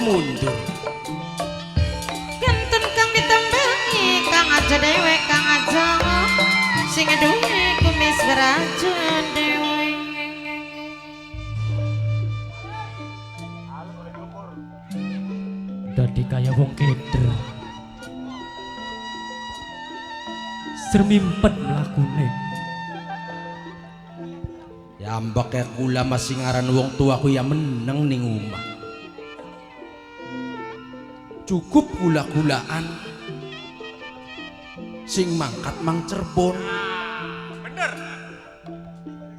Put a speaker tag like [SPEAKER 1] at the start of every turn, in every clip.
[SPEAKER 1] mundur
[SPEAKER 2] Kentun kang ditambangi kang aja dewe kang aja sing duwe kumis beracun dewe
[SPEAKER 3] dadi kaya wong keder sermimpet mlakune
[SPEAKER 1] ya ambak ya kula masih ngaran wong tuaku ya meneng ning omah cukup gula-gulaan sing mangkat mang Cerbon
[SPEAKER 4] bener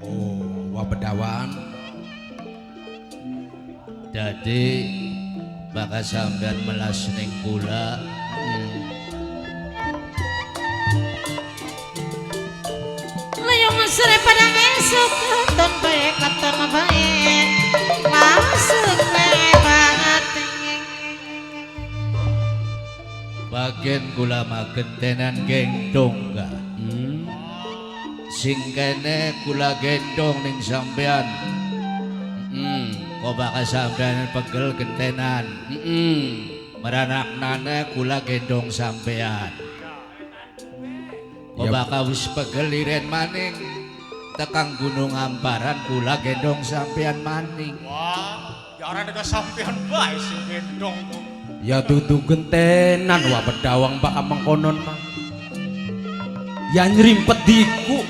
[SPEAKER 1] oh wah bedawan
[SPEAKER 5] jadi bakal sampean melas ning kula
[SPEAKER 2] layong sore padang esuk katon bae katon bae masuk bae banget
[SPEAKER 5] bagian kula magentenan gendong ka sing kene kula gendong ning sampean kok bakal sampean pegel gentenan meranaknane kula gendong sampean kok bakal wis pegel liren maning tekang gunung Amparan kula gendong sampean maning
[SPEAKER 4] wah ya orang ada sampean bae sing gendong
[SPEAKER 1] ya dudu gentenan wah bedawang bakal mengkonon mah ya nyerimpet diku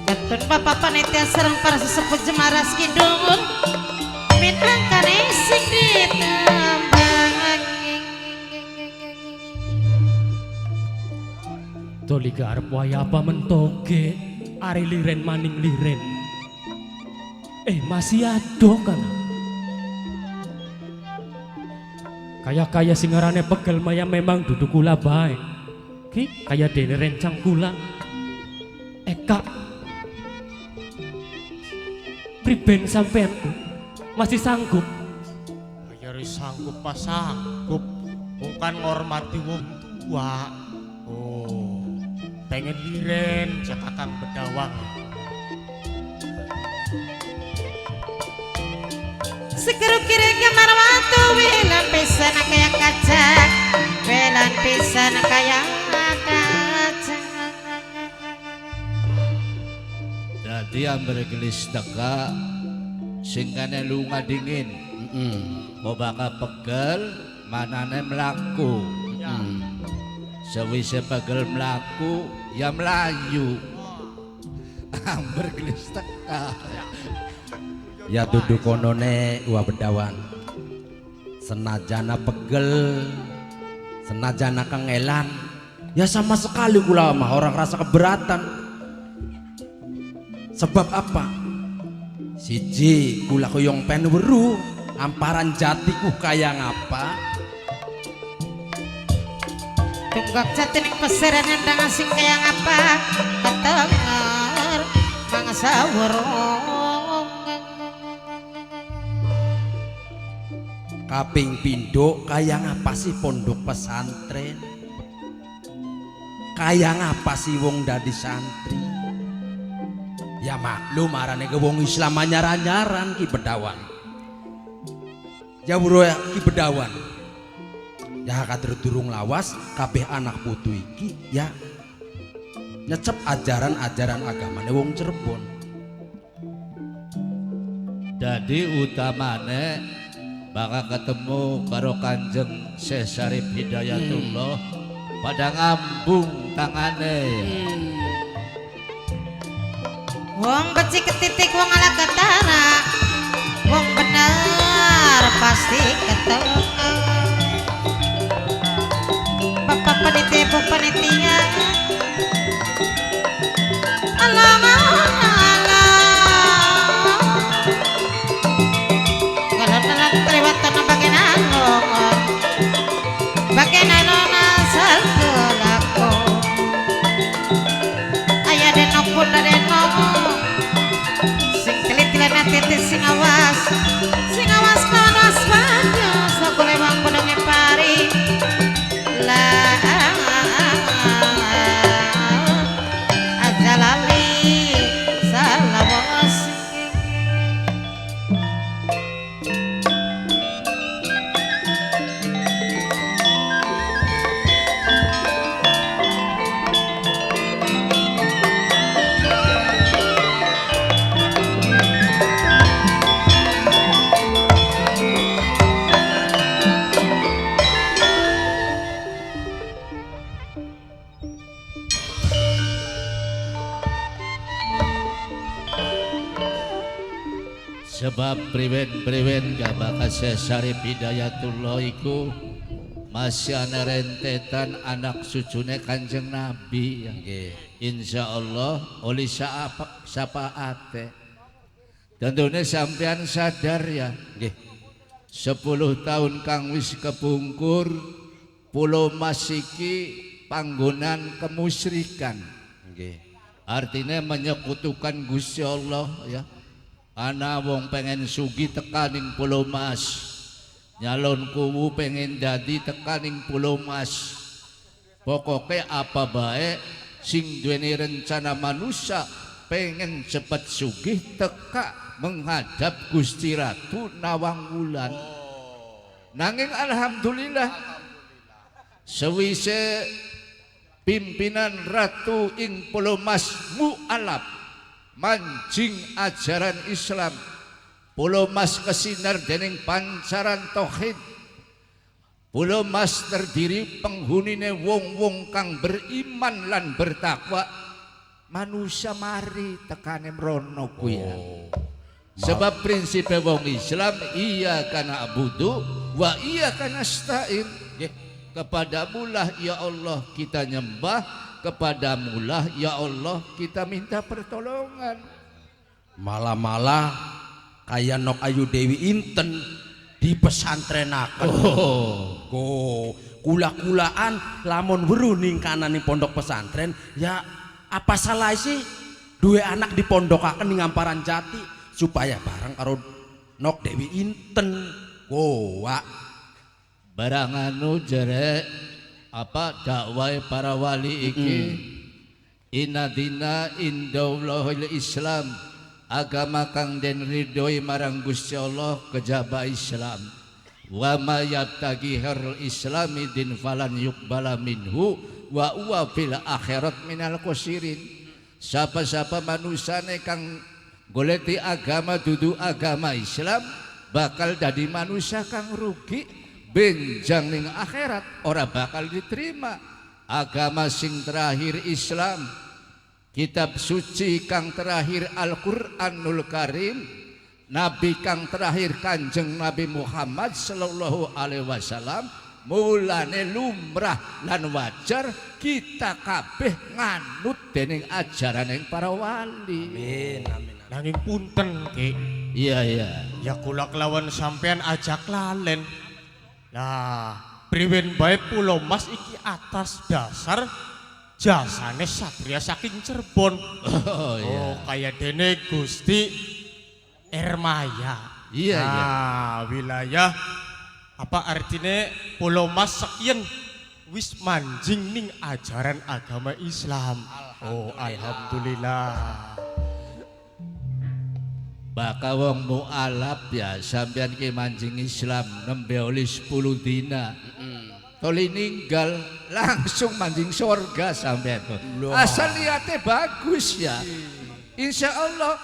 [SPEAKER 2] Kentun bapak panitia serang para sesepuh Jemaras Kidul minangkan isik ditambang
[SPEAKER 3] Toliga arep waya apa mentoge ari liren maning liren masih ado kan kaya sing ngarane pegel maya memang duduk kula bae ki kaya dene rencang kula Kak priben sampean masih sanggup
[SPEAKER 4] ayari sanggup pas sanggup bukan ngormati wong tua oh pengen liren cetakan bedawang
[SPEAKER 2] sekeru kiri kamar watu welan pisan kaya kacang welan pisan kaya kacang
[SPEAKER 5] dadi amber gelis teka sing kene lunga dingin kok bakal pegel manane mlaku sewise pegel mlaku ya melayu amber gelis teka
[SPEAKER 1] ya duduk konone wah bedawan senajana pegel senajana kengelan ya sama sekali kula mah orang rasa keberatan sebab apa siji kula koyong pen weruh Amparan jatiku kaya ngapa
[SPEAKER 2] tunggak jati ning peseran endang asing kaya ngapa ketenger mangsa werong
[SPEAKER 1] kaping pindho kaya ngapa sih pondok pesantren kaya ngapa sih wong dadi santri ya maklum arane ke wong Islam anyaran-nyaran ki bedawan ya bro ya ki bedawan ya kader durung lawas kabeh anak putu iki ya nyecep ajaran-ajaran agamane wong Cirebon
[SPEAKER 5] dadi utamane bakal ketemu karo Kanjeng Syekh Syarif Hidayatullah pada ngambung tangane
[SPEAKER 2] wong beci ketitik wong ala ketara wong bener pasti ketemu bapak panitia ibu panitia alang galon-galon kelewatan bagian along bagian along asal kelako ayah denok pun denok sing telit-telit titis sing awas kawan waspada sakule wang pedenge pari lah ajalali salawos
[SPEAKER 5] sebab priwen-priwen gak bakal sesari Hidayatullah iku masih ana rentetan anak cucune Kanjeng Nabi ya. Insyaallah oleh syafaate. Tentunya sampean sadar ya nggih. 10 tahun kang wis kepungkur Pulau Mas iki panggonan kemusyrikan. Nggih. Artinya menyekutukan Gusti Allah ya. Ana wong pengen sugi tekaning Pulau Mas. Nyalon kuwu pengen dadi tekaning Pulau Mas. Pokoknya apa baik sing duweni rencana manusia pengen cepet sugih teka menghadap Gusti Ratu Nawangwulan. Nanging alhamdulillah sewise pimpinan Ratu ing Pulau Mas mualaf mancing ajaran Islam, Pulau Mas kesinar dening pancaran tauhid. Pulau Mas terdiri penghunine wong-wong kang beriman lan bertakwa. Manusia mari tekane mrono kuwi. Sebab prinsip wong Islam iya kana abudu wa iya kana stain. Kepadamulah ya Allah kita nyembah, kepadamulah ya Allah kita minta pertolongan.
[SPEAKER 1] Malah-malah kaya Nok Ayu Dewi Inten di pesantrenaken. Kula-kulaan lamun weruh ning kanane pondok pesantren ya apa salah sih duwe anak dipondokaken ning Amparan Jati supaya bareng karo Nok Dewi Inten. Wah,
[SPEAKER 5] barang anu jere apa dakwah para wali iki inadina indallahil Islam, agama kang den ridhoi marang Gusti Allah kejaba Islam. Wa ma yabtaghi harul islami din falan yuqbala minhu wa huwa fil akhirat minal khosirin. Sapa-sapa manusane kang goleti agama dudu agama Islam bakal dadi manusia kang rugi benjang ning akhirat ora bakal diterima. Agama sing terakhir Islam, kitab suci kang terakhir Al-Qur'anul Karim, Nabi kang terakhir Kanjeng Nabi Muhammad sallallahu alaihi wasallam. Mulane lumrah lan wajar kita kabeh nganut dening ajaran yang para wali.
[SPEAKER 1] amin amin.
[SPEAKER 4] Nanging punten Ki.
[SPEAKER 5] Iya.
[SPEAKER 4] Ya kula kelawan sampean ajak lalen. Nah, priwen bae Pulau Mas iki atas dasar jasane satria saking Cirebon. Kaya dene Gusti Ermaya.
[SPEAKER 5] Iya.
[SPEAKER 4] Wilayah apa artinya Pulau Mas sekian wis manjing ning ajaran agama Islam. Alhamdulillah.
[SPEAKER 5] Baka wong mualaf ya sampean ki manjing Islam nembe oleh 10 dina. Toli ninggal langsung manjing surga sampean. Asal niate bagus ya. Insya Allah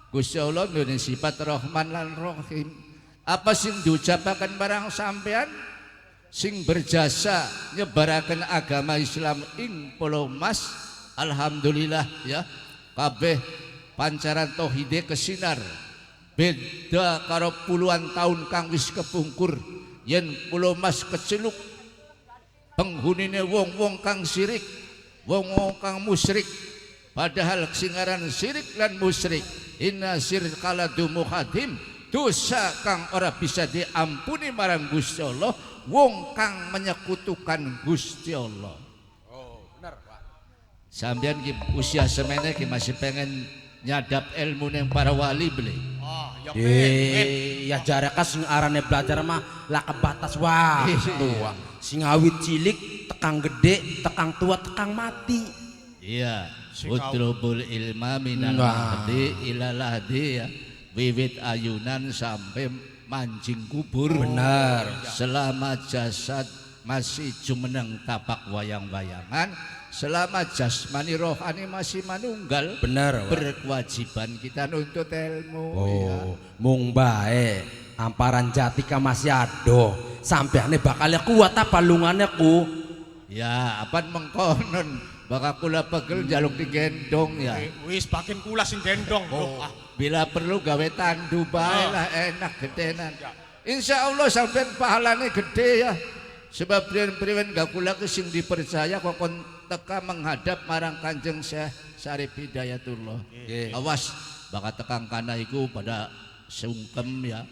[SPEAKER 5] Gusti Allah nduweni sifat Rahman lan Rahim. Apa sing diucapaken barang sampean sing berjasa nyebaraken agama Islam ing Pulau Mas, alhamdulillah ya kabeh pancaran tauhide kesinar. Beda karo puluhan tahun kang wis kepungkur yen Pulau Mas keceluk penghunine wong-wong kang sirik, wong-wong kang musyrik. Padahal singaran sirik lan musyrik inna syirka ladu muhadim, dosa kang ora bisa diampuni marang Gusti Allah wong kang menyekutukan Gusti Allah.
[SPEAKER 1] Benar Pak.
[SPEAKER 5] Sampeyan ki usia semene ki masih pengen nyadap ilmu yang para wali beli.
[SPEAKER 1] Ya jaraka sing arane belajar mah lah kebatas wah. Doang. Sing awit cilik tekang gede, tekang tua, tekang mati.
[SPEAKER 5] Iya. Utlubul ilma minal mahdi ilal lahdi ya. Wiwit ayunan sampai mancing kubur.
[SPEAKER 1] Benar.
[SPEAKER 5] Selama jasad masih jumeneng tapak wayang-wayangan, selama jasmani rohani masih manunggal,
[SPEAKER 1] Benar Pak.
[SPEAKER 5] berkewajiban kita nuntut ilmu. Ya.
[SPEAKER 1] Mung bae Amparan Jati ka masih ado. Sampeane bakal kuat apa lungane ku?
[SPEAKER 5] Ya, apa mengkonon bakal kula pegel jaluk digendong ya.
[SPEAKER 4] Wis bagian kula sing gendong.
[SPEAKER 5] Oh,
[SPEAKER 4] Loh,
[SPEAKER 5] bila perlu gawe tandu bae lah enak gedenan. Insya Allah sampean pahalane gede ya. Sebab priwen-priwen gak kula ke sing dipercaya kok kon teka menghadap marang Kanjeng Syekh Syarif Hidayatullah. Awas bakal tekang kana iku pada sungkem ya.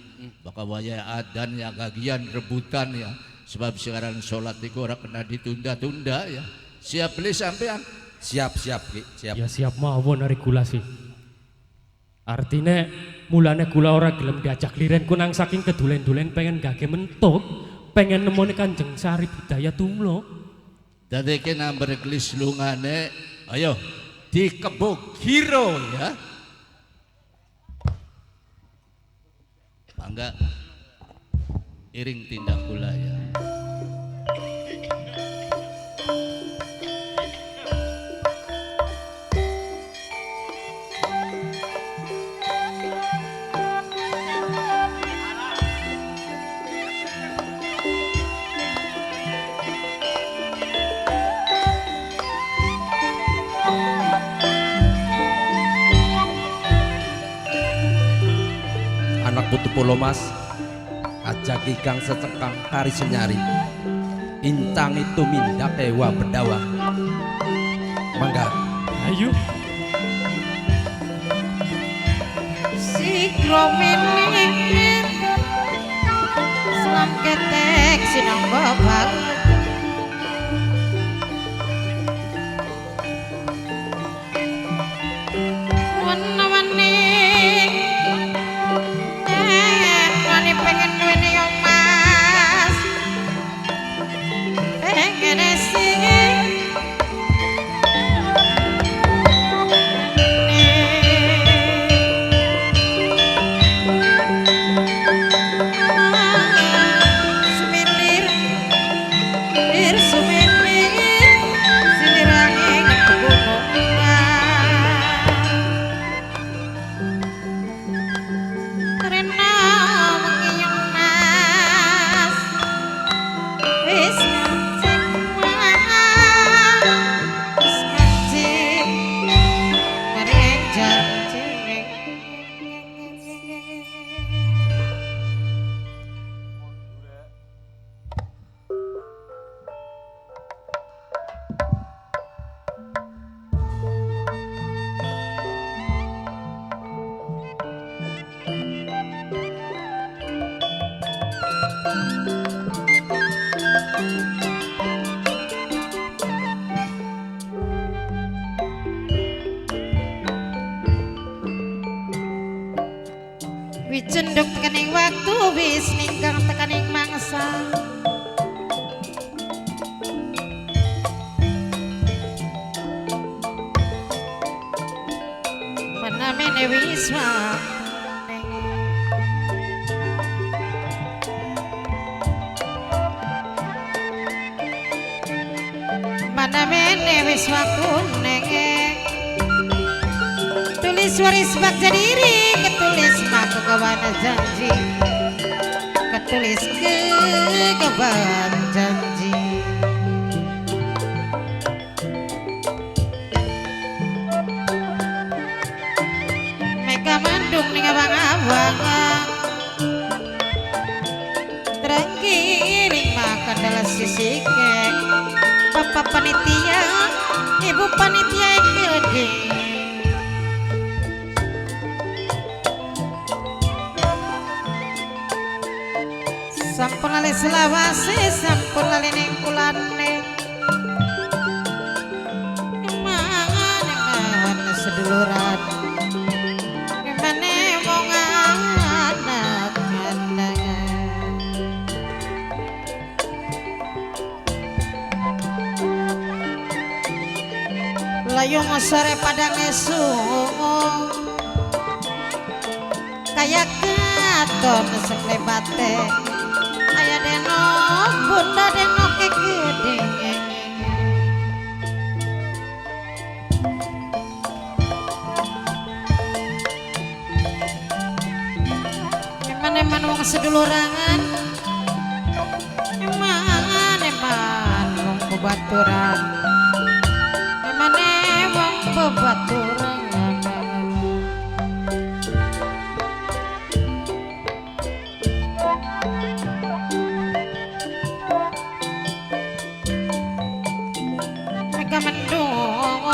[SPEAKER 5] Bakal waya adan ya gagian rebutan ya. Sebab sekarang sholat iku ora kena ditunda-tunda ya. Siap beli sampean?
[SPEAKER 1] Siap Ki, siap.
[SPEAKER 3] Ya siap mawon hari kula sih. Artinya mulane kula ora gelem diajak liren kunang saking kedulen-dulen pengen gage mentuk, pengen nemoni Kanjeng Syarif Hidayatullah.
[SPEAKER 5] Dadi kena bergelis lungane, ayo dikebuk hero ya. Mangga iring tindak kula ya.
[SPEAKER 1] Anak putu polo mas ajak ikang secekang kari senyari intang itu mindak ewa berdawa mangga
[SPEAKER 3] Ayo
[SPEAKER 2] Si kromenin Selam ketek sinang babak Wani Wani pengen duweni yang mas Pengen sih Sumilir Lir sumilir Silirangi kegunungan Rena mengiyang mas Wis ngancing mas Wis ngancing Mereng janji Wicenduk tekaning waktu wis ninggang tekaning mangsa Manamene wis waktu Manamene wis waktu Tulis waris bakja diri Ketulis maku kawana janji Ketulis kegawan janji Meka mandung ning abang-abang Terenggiring makan dalam sisi kek Papa panitia Ibu panitia yang gede Sampun lali selawase, sampun lali ning kulane. Eman seduluran. Gimana wong anak kandangan. Layung sore padang esuk. Kayak katon seklebate. Aya deno bunda deno kegede eman wong sedulurangan eman wong kubaturan bebaturan. Mega mendung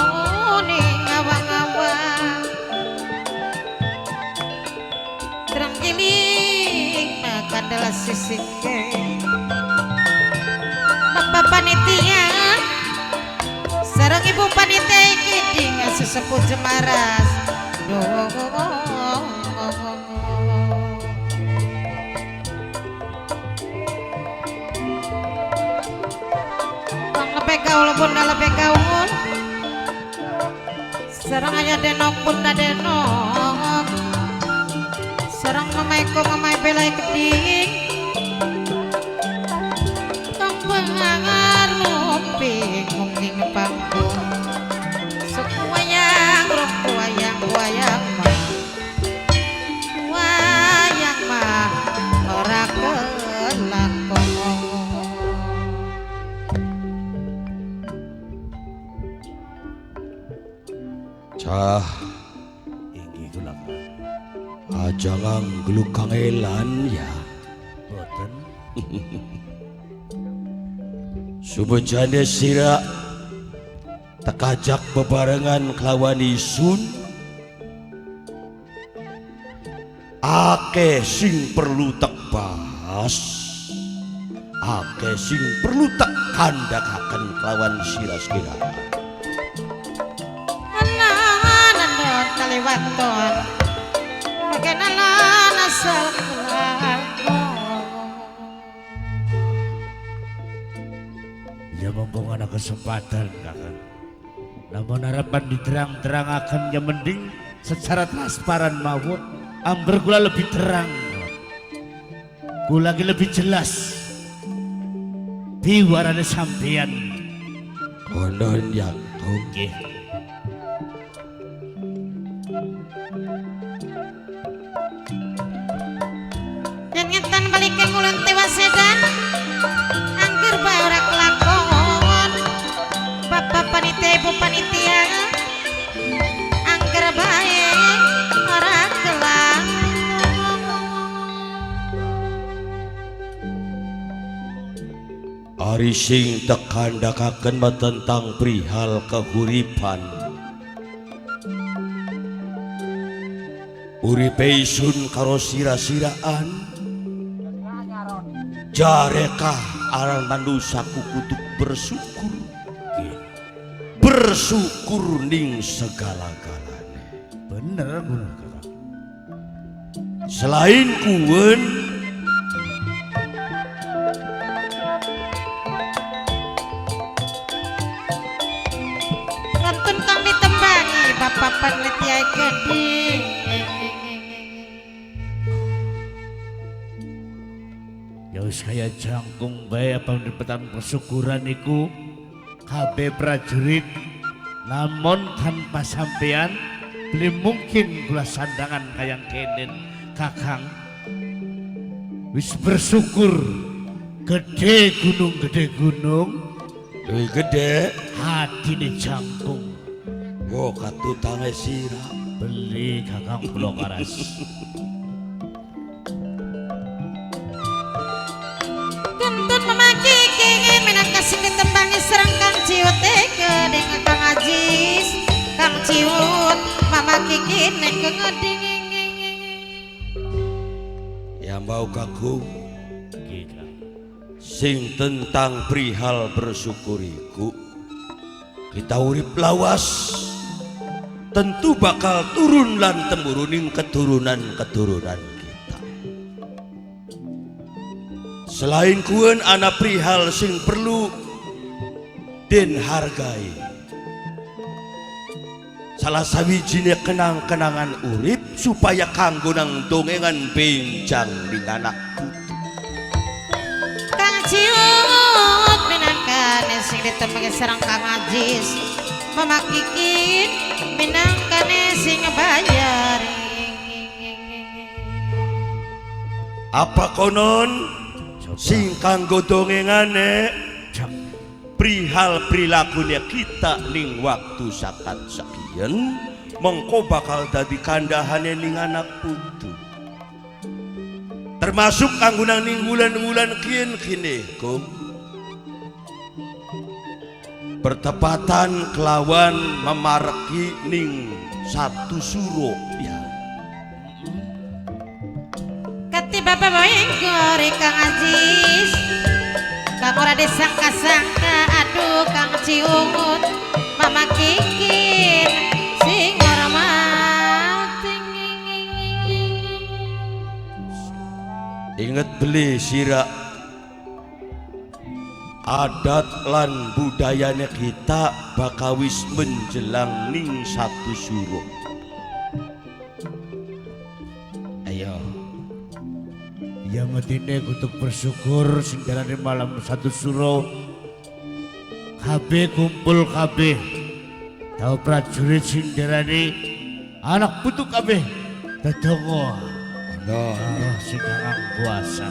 [SPEAKER 2] ning awang-awang terang giling makan dalam sisike Bapak panitia sareng ibu panitia kiding sesepuh Jemaras lebih gaul bunda lebih gaul sareng aya denok bunda denok sareng mamaiku mamai belai keding kang pengaruping mungkin panggung suku wayang rok wayang mah ora kelakon.
[SPEAKER 1] Cah, inggi gula aja ngangglu kangelan ya.
[SPEAKER 5] Boten.
[SPEAKER 1] Subejane sira tekajak bebarengan kelawan isun. Ake sing perlu tekbas, ake sing perlu tek kandhakaken kelawan sira-sira.
[SPEAKER 2] Kaliwaton bagaimana asal
[SPEAKER 5] Ya mumpung ada kesempatan kakak. Namun harapan diterang-terang akan yang mending secara transparan mawon. Amber gula lebih terang, gula lebih jelas. Biwarane sampeyan.
[SPEAKER 1] Konon yang
[SPEAKER 5] Oke.
[SPEAKER 2] Yen ngetan balik ke ngulon tewas sedan angger bae ora kelakon bapak panitia ibu panitia angger bae ora kelakon.
[SPEAKER 1] Ari sing tekandhakaken tentang perihal kahuripan. Uripe isun karo sira-siraan. Jarekah aran manusaku kudu bersyukur. Bersyukur ning segala-galane.
[SPEAKER 5] Bener bener kakak.
[SPEAKER 1] Selain kuwen
[SPEAKER 2] Rantun kang ditembangi bapak panitia gedhe.
[SPEAKER 5] Ya wis kaya jangkung bae apa pendapetan persyukuran iku kabeh prajurit namun tanpa sampean belum mungkin kula sandangan kayang kenen kakang wis bersyukur gede gunung
[SPEAKER 1] luwih gede
[SPEAKER 5] hatine jangkung
[SPEAKER 1] wo katutange sira
[SPEAKER 5] beli kakang Pulau Karas.
[SPEAKER 2] Kentut memaki kenging menang kasih ditembangi serang kang ciut gedeng kang ajis kang ciut mamaki kene kengeding
[SPEAKER 1] ya mau kakung
[SPEAKER 5] Gitu.
[SPEAKER 1] sing tentang perihal bersyukuriku kita urip lawas tentu bakal turun lan temuruning keturunan-keturunan kita. Selain kuen ana perihal sing perlu den hargai. Salah sawijine kenang-kenangan urip supaya kanggo nang dongengan benjang ning anakku.
[SPEAKER 2] kang ciut minangkane sing ditembangi serang kang ajis memakikin minangkane sing bayar.
[SPEAKER 1] Apa konon sing kanggo dongengane
[SPEAKER 6] perihal perilakunya kita ning waktu sakat sakian mengko bakal dadi kandahane ning anak putu termasuk kanggunang ning wulan-wulan kian kini kum bertepatan kelawan memareki ning satu suro ya
[SPEAKER 2] Kati bapak boyeng gore Kang Ajis Kang ora disangka-sangka aduh Kang Ciungut Mama Kikin sing hormat
[SPEAKER 6] inget beli sira adat lan budayanya kita bakawis menjelang ning satu suro ayo
[SPEAKER 7] ya metine kutuk bersyukur sing darane malam satu suro kabeh kumpul kabeh tau prajurit sing darane anak putu kabeh dedonga Allah sing kang kuasa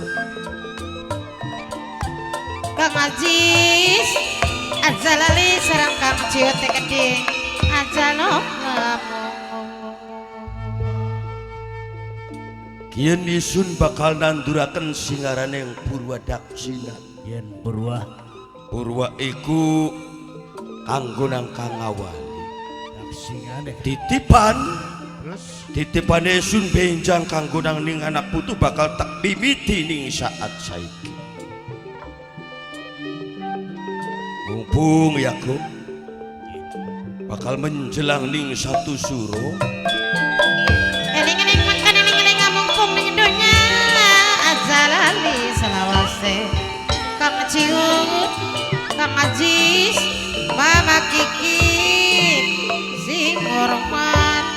[SPEAKER 2] Kang Ajis aja lali sareng Kang Ciut teh gede aja lo
[SPEAKER 6] kian isun bakal nanduraken singarane yang Purwadaksina
[SPEAKER 7] yen purwa
[SPEAKER 6] Purwa iku kanggo nang Kangawali
[SPEAKER 7] singane
[SPEAKER 6] titipan
[SPEAKER 7] terus
[SPEAKER 6] titipane sun benjang kanggo nang ning anak putu bakal tak mimiti ning saat saiki mumpung ya kum bakal menjelang ning satu suro
[SPEAKER 2] eling-eling makan eling-eling ngomong ning donya aja lali selawase Kang Ciut Kang Ajis Mama Kikin sing hormati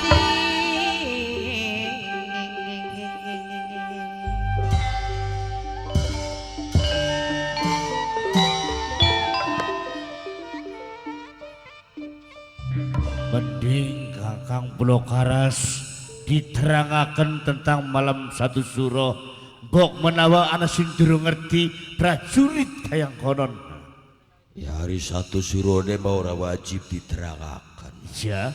[SPEAKER 7] mending Kakang Pulau Karas diterangaken tentang malam satu suro mbok menawa ana sing durung ngerti prajurit kayang konon
[SPEAKER 6] ya hari satu surone mau ora wajib diterangaken
[SPEAKER 7] ya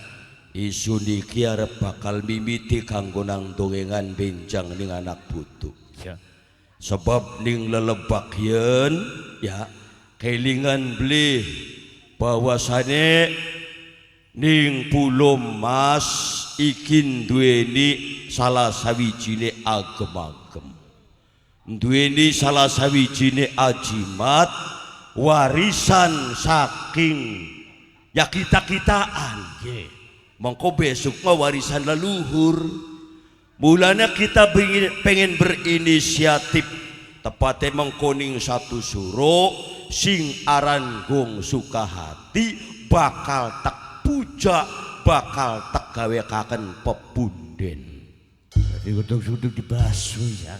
[SPEAKER 6] isu niki arep bakal mimiti kanggo nang dongengan benjang ning anak putu
[SPEAKER 7] ya
[SPEAKER 6] sebab ning lelebak yen ya kelingan beli bahwasane ning Pulo Mas ikin duweni salah sawijine agem-agem duweni salah sawijine ajimat warisan saking ya kita-kitaan mongko besok warisan leluhur mulanya kita pengen berinisiatif tepatnya mengkoning satu suro sing aran Gong Sukahati bakal tak puja bakal tak gawekaken pepunden
[SPEAKER 7] jadi kutuk-kutuk dibasuh ya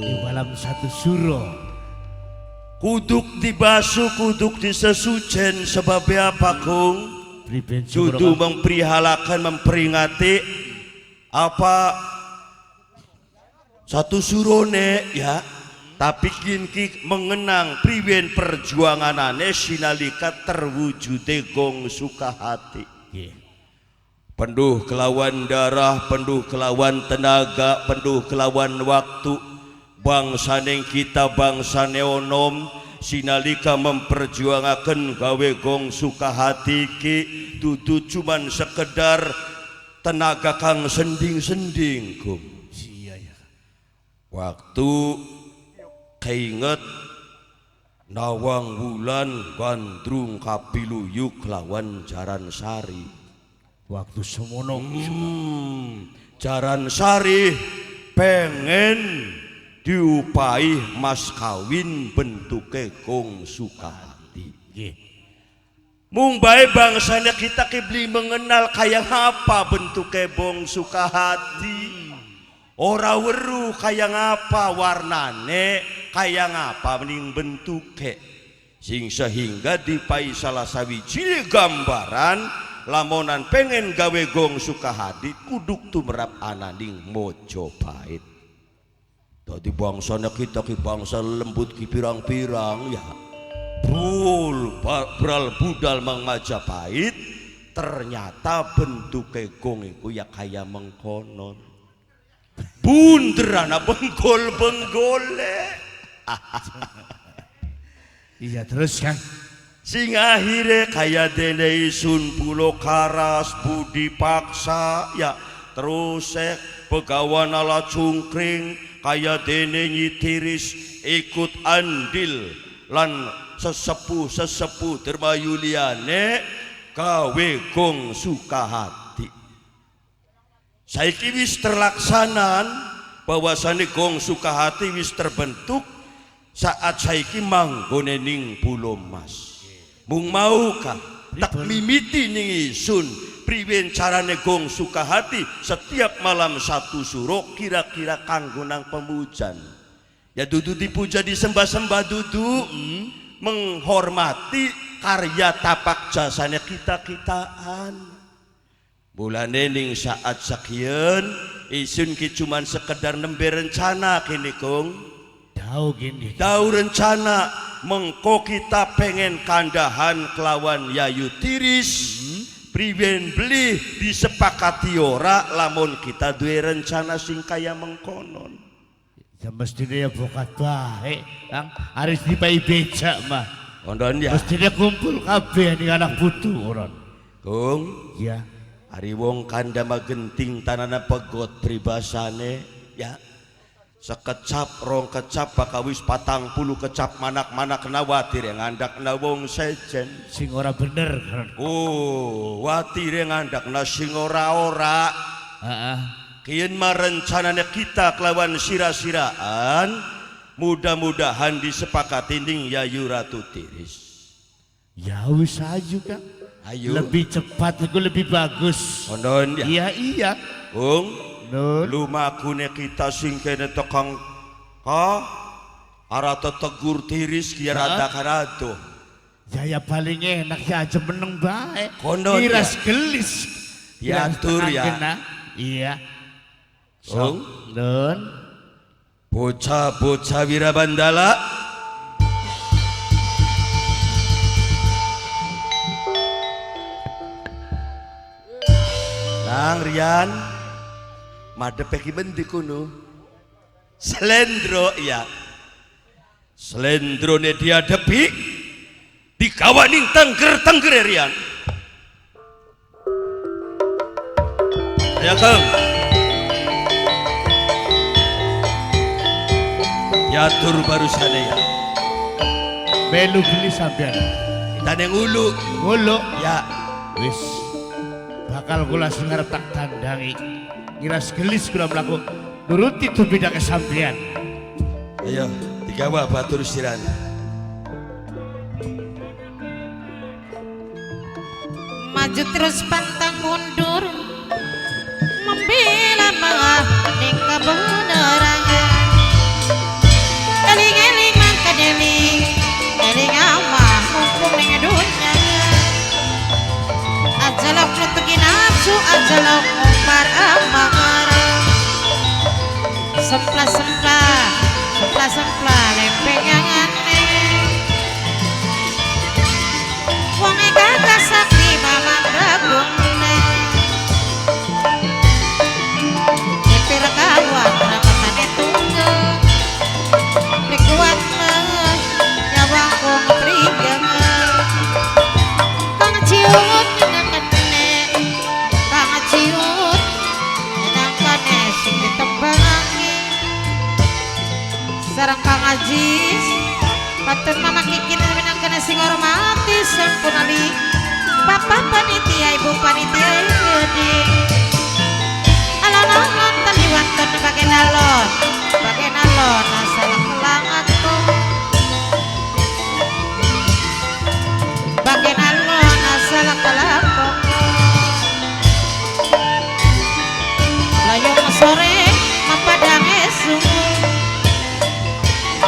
[SPEAKER 7] di malam satu suro
[SPEAKER 6] kuduk dibasuh kuduk disesucen sebabnya apa Kong Dudu memperihalakan memperingati apa satu surone ya tapi kini mengenang priwen perjuanganane sinalika terwujude Gong Sukahati penuh kelawan darah penuh kelawan tenaga penuh kelawan waktu bangsa neng kita bangsa neonom sinalika memperjuangaken gawe Gong Sukahati ki dudu cuman sekedar tenaga kang sending-sending Gong waktu keinget nawang wulan gandrung kapiluyuk lawan Jaran Sari
[SPEAKER 7] waktu semono
[SPEAKER 6] Jaran Sari pengen diupahi mas kawin bentuke Gong Sukahati mung bae bangsanya kita kibli mengenal kayak apa bentuke Gong Sukahati ora weruh kayak apa warnane kayak apa mending bentuke sing sehingga dipai salah sawiji gambaran lamonan pengen gawe Gong Sukahati kuduk tumrap ananing Mojopahit dadi bangsana kita ki bangsa lembut ki pirang-pirang ya bral budal Mang Majapahit ternyata bentuknya gong iku ya kaya mengkonon bunderana benggol-benggole.
[SPEAKER 7] Iya terus kan.
[SPEAKER 6] Sing akhirnya kaya dene Isun Pulo Karas Budi Paksa ya terus Begawan ala cungkring kaya dene Nyitiris ikut andil lan sesepuh Dermayuliane gawe gong Sukahati. Saiki wis terlaksanan bahwasane gong Sukahati wis terbentuk saat saiki manggone ning Pulau Mas. Mung maukah tak mimiti ning Isun priwen carane gong Sukahati setiap malam satu suro kira-kira kanggo nang pemujan. Ya dudu dipuja disembah-sembah dudu menghormati karya tapak jasane kita-kitaan. Bulane ning saat sakien Isun ki cuman sekedar nembe rencana kene gong.
[SPEAKER 7] Tahu gini.
[SPEAKER 6] Tahu rencana mengko kita pengen kandahan kelawan Yayu Tiris. Priwen beli disepakati ora lamun kita duwe rencana sing kaya mengkonon.
[SPEAKER 7] Ya mestinya ya bokat baik Kang harus dipai becak mah
[SPEAKER 6] Kondon ya
[SPEAKER 7] mestinya kumpul kabeh nih anak putu orang
[SPEAKER 6] Gong
[SPEAKER 7] ya
[SPEAKER 6] hari wong kanda magenting tanana pegot pribasane ya sekecap rong kecap bakawis 40 kecap manak-manak kena watir yang ngandak na wong sejen
[SPEAKER 7] sing ora bener kan.
[SPEAKER 6] Oh watir yang ngandak na sing ora-ora kian merencananya kita kelawan sira-siraan mudah-mudahan disepakati ning Yayu Ratu Tiris.
[SPEAKER 7] Ya wis ayo Kang
[SPEAKER 6] Ayo
[SPEAKER 7] lebih cepat itu lebih bagus.
[SPEAKER 6] Kondon ya
[SPEAKER 7] Iya
[SPEAKER 6] Bung
[SPEAKER 7] Nun
[SPEAKER 6] lumakune kita sing kene tekang arata tegur Tiris kia rada karado
[SPEAKER 7] ya paling enak ya aja meneng baik
[SPEAKER 6] Kondon
[SPEAKER 7] miras
[SPEAKER 6] ya.
[SPEAKER 7] gelis
[SPEAKER 6] Diatur ya.
[SPEAKER 7] Iya
[SPEAKER 6] Bung
[SPEAKER 7] Nun
[SPEAKER 6] bocah-bocah wirabandala Kang Rian madepeki bendi kuno Slendro ya Slendrone diadepi dikawaning tengger-tengger Rian. Ayo Kang Yatur barusan ya
[SPEAKER 7] melu beli sampean
[SPEAKER 6] dan yang ulu ya
[SPEAKER 7] wis bakal kula sing arep tak tandangi ngiras gelis kula mlaku nuruti tuh beda kesampean.
[SPEAKER 6] ayo digawa batur siran
[SPEAKER 2] maju terus pantang mundur membela ning kebenaran eling-eling mangka deling eling amah mumpung ning dunya ajalok nutugi nafsu ajalok umar amar sempla lempeng yang aneh wong kagak sakti mamang ragung nyepir kawan rapatane tunggal likuan nyawang kong prigeng kang ciut nangkane kang ciut nangkane sing ditembangi sareng Kang Ajis batur mama kikin minangkana sing hormati sampurnali bapak panitia ibu panitia gede alon-alon taliwan ton bagen alon asal